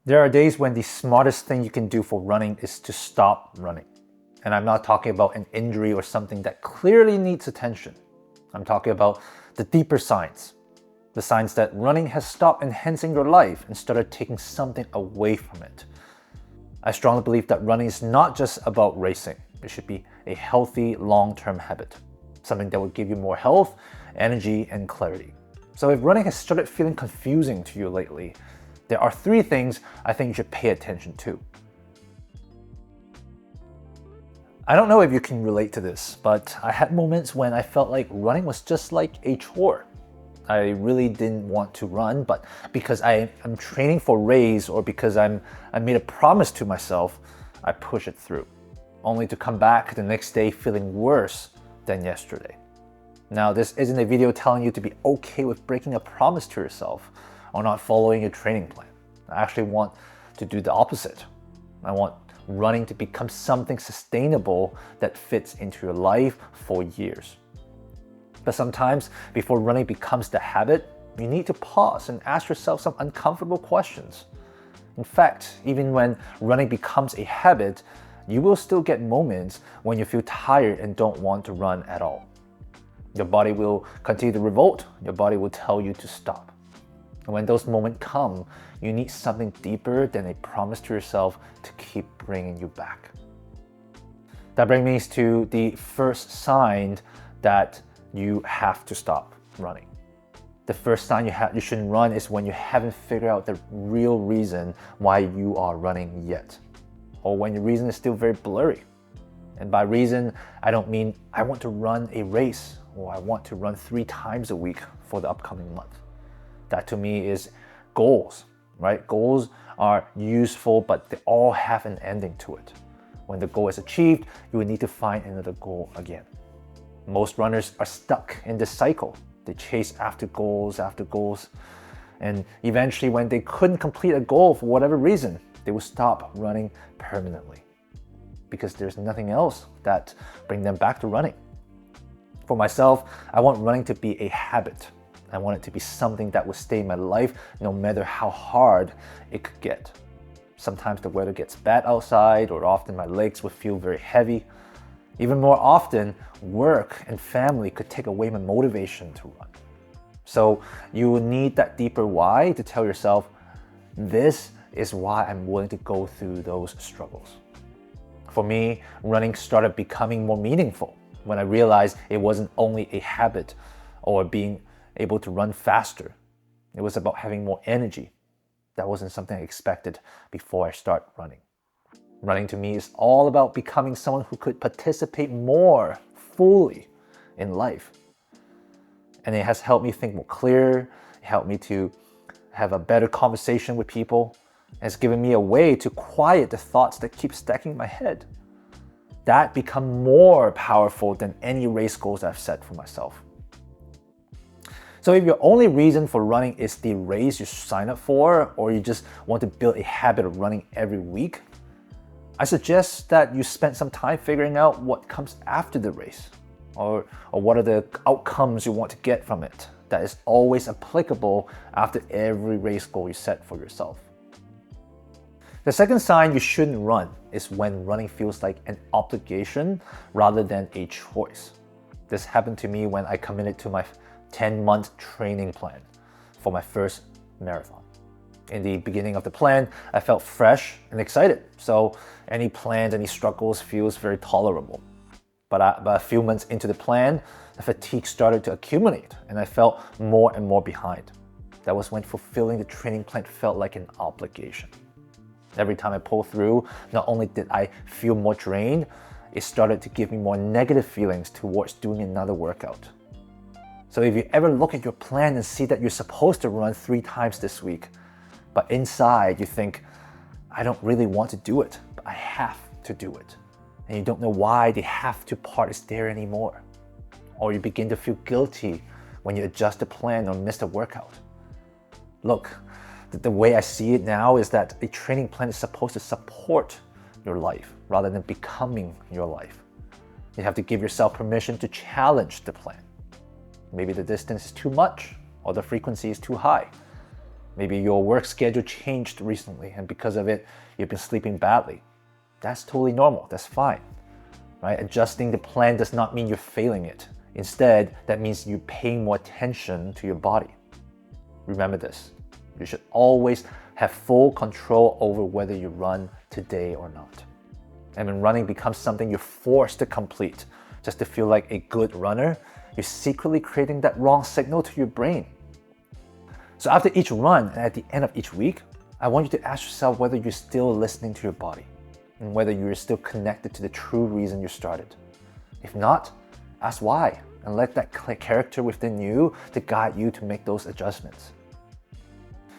There are days when the smartest thing you can do for running is to stop running. And I'm not talking about an injury or something that clearly needs attention. I'm talking about the deeper signs. The signs that running has stopped enhancing your life and started taking something away from it. I strongly believe that running is not just about racing. It should be a healthy, long-term habit. Something that will give you more health, energy, and clarity. So if running has started feeling confusing to you lately, there are 3 things I think you should pay attention to. I don't know if you can relate to this, but I had moments when I felt like running was just like a chore. I really didn't want to run, but because I am training for a race or because I made a promise to myself, I push it through, only to come back the next day feeling worse than yesterday. Now, this isn't a video telling you to be okay with breaking a promise to yourself or not following your training plan. I actually want to do the opposite. I want running to become something sustainable that fits into your life for years. But sometimes, before running becomes the habit, you need to pause and ask yourself some uncomfortable questions. In fact, even when running becomes a habit, you will still get moments when you feel tired and don't want to run at all. Your body will continue to revolt, your body will tell you to stop. And when those moments come, you need something deeper than a promise to yourself to keep bringing you back. That brings me to the first sign that you have to stop running. The first sign you shouldn't run is when you haven't figured out the real reason why you are running yet, or when your reason is still very blurry. And by reason, I don't mean I want to run a race or I want to run 3 times a week for the upcoming month. That to me is goals, right? Goals are useful, but they all have an ending to it. When the goal is achieved, you will need to find another goal again. Most runners are stuck in this cycle. They chase after goals, and eventually when they couldn't complete a goal for whatever reason, they will stop running permanently because there's nothing else that brings them back to running. For myself, I want running to be a habit. I want it to be something that will stay in my life no matter how hard it could get. Sometimes the weather gets bad outside, or often my legs would feel very heavy. Even more often, work and family could take away my motivation to run. So you will need that deeper why to tell yourself, this is why I'm willing to go through those struggles. For me, running started becoming more meaningful when I realized it wasn't only a habit or being able to run faster. It was about having more energy. That wasn't something I expected before I start running. Running to me is all about becoming someone who could participate more fully in life. And it has helped me think more clear, it helped me to have a better conversation with people, and it's given me a way to quiet the thoughts that keep stacking in my head. That become more powerful than any race goals I've set for myself. So if your only reason for running is the race you sign up for, or you just want to build a habit of running every week, I suggest that you spend some time figuring out what comes after the race, or what are the outcomes you want to get from it that is always applicable after every race goal you set for yourself. The second sign you shouldn't run is when running feels like an obligation rather than a choice. This happened to me when I committed to my 10-month training plan for my first marathon. In the beginning of the plan, I felt fresh and excited, so any plans, any struggles feels very tolerable. But a few months into the plan, the fatigue started to accumulate and I felt more and more behind. That was when fulfilling the training plan felt like an obligation. Every time I pulled through, not only did I feel more drained, it started to give me more negative feelings towards doing another workout. So if you ever look at your plan and see that you're supposed to run 3 times this week, but inside you think, I don't really want to do it, but I have to do it. And you don't know why the have to part is there anymore. Or you begin to feel guilty when you adjust the plan or miss the workout. Look, the way I see it now is that a training plan is supposed to support your life rather than becoming your life. You have to give yourself permission to challenge the plan. Maybe the distance is too much or the frequency is too high. Maybe your work schedule changed recently and because of it, you've been sleeping badly. That's totally normal, that's fine, right? Adjusting the plan does not mean you're failing it. Instead, that means you're paying more attention to your body. Remember this, you should always have full control over whether you run today or not. And when running becomes something you're forced to complete just to feel like a good runner, you're secretly creating that wrong signal to your brain. So after each run and at the end of each week, I want you to ask yourself whether you're still listening to your body and whether you're still connected to the true reason you started. If not, ask why and let that character within you to guide you to make those adjustments.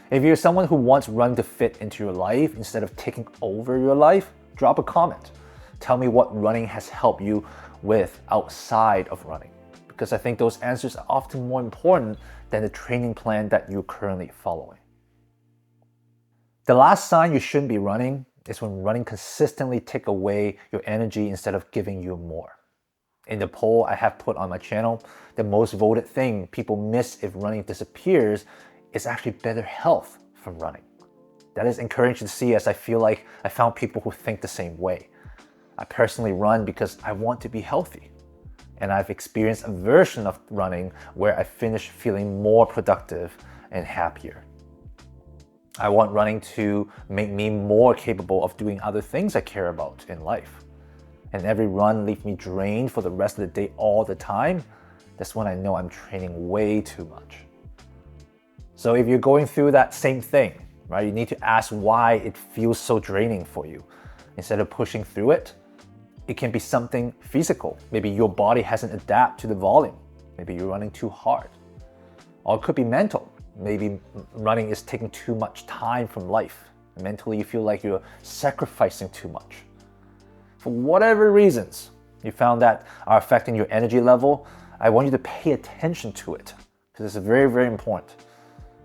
If you're someone who wants running to fit into your life instead of taking over your life, drop a comment. Tell me what running has helped you with outside of running, because I think those answers are often more important than the training plan that you're currently following. The last sign you shouldn't be running is when running consistently takes away your energy instead of giving you more. In the poll I have put on my channel, the most voted thing people miss if running disappears is actually better health from running. That is encouraging to see, as I feel like I found people who think the same way. I personally run because I want to be healthy. And I've experienced a version of running where I finish feeling more productive and happier. I want running to make me more capable of doing other things I care about in life. And every run leaves me drained for the rest of the day all the time. That's when I know I'm training way too much. So if you're going through that same thing, right, you need to ask why it feels so draining for you. Instead of pushing through it, it can be something physical. Maybe your body hasn't adapted to the volume. Maybe you're running too hard. Or it could be mental. Maybe running is taking too much time from life. Mentally, you feel like you're sacrificing too much. For whatever reasons you found that are affecting your energy level, I want you to pay attention to it, because it's very, very important.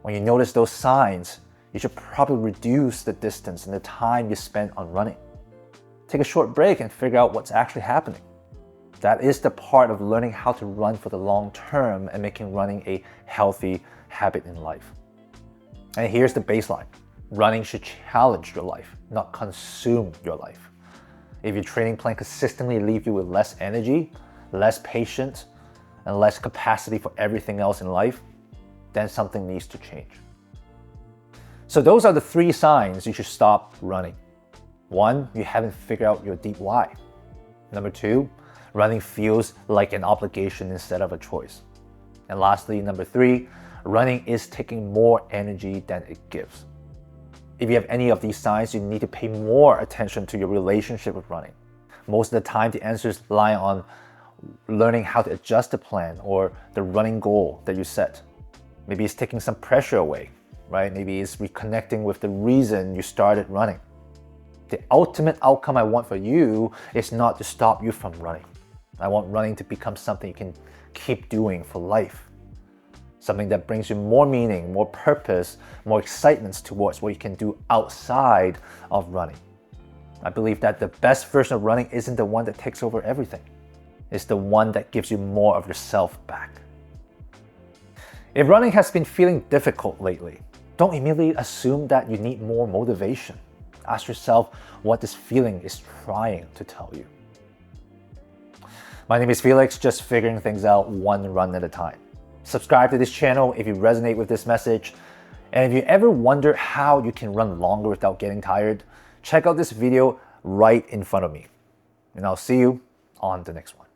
When you notice those signs, you should probably reduce the distance and the time you spend on running. Take a short break and figure out what's actually happening. That is the part of learning how to run for the long term and making running a healthy habit in life. And here's the baseline. Running should challenge your life, not consume your life. If your training plan consistently leaves you with less energy, less patience, and less capacity for everything else in life, then something needs to change. So those are the 3 signs you should stop running. 1, you haven't figured out your deep why. Number 2, running feels like an obligation instead of a choice. And lastly, number 3, running is taking more energy than it gives. If you have any of these signs, you need to pay more attention to your relationship with running. Most of the time, the answers lie on learning how to adjust the plan or the running goal that you set. Maybe it's taking some pressure away, right? Maybe it's reconnecting with the reason you started running. The ultimate outcome I want for you is not to stop you from running. I want running to become something you can keep doing for life. Something that brings you more meaning, more purpose, more excitement towards what you can do outside of running. I believe that the best version of running isn't the one that takes over everything. It's the one that gives you more of yourself back. If running has been feeling difficult lately, don't immediately assume that you need more motivation. Ask yourself what this feeling is trying to tell you. My name is Felix, just figuring things out one run at a time. Subscribe to this channel if you resonate with this message. And if you ever wonder how you can run longer without getting tired, check out this video right in front of me. And I'll see you on the next one.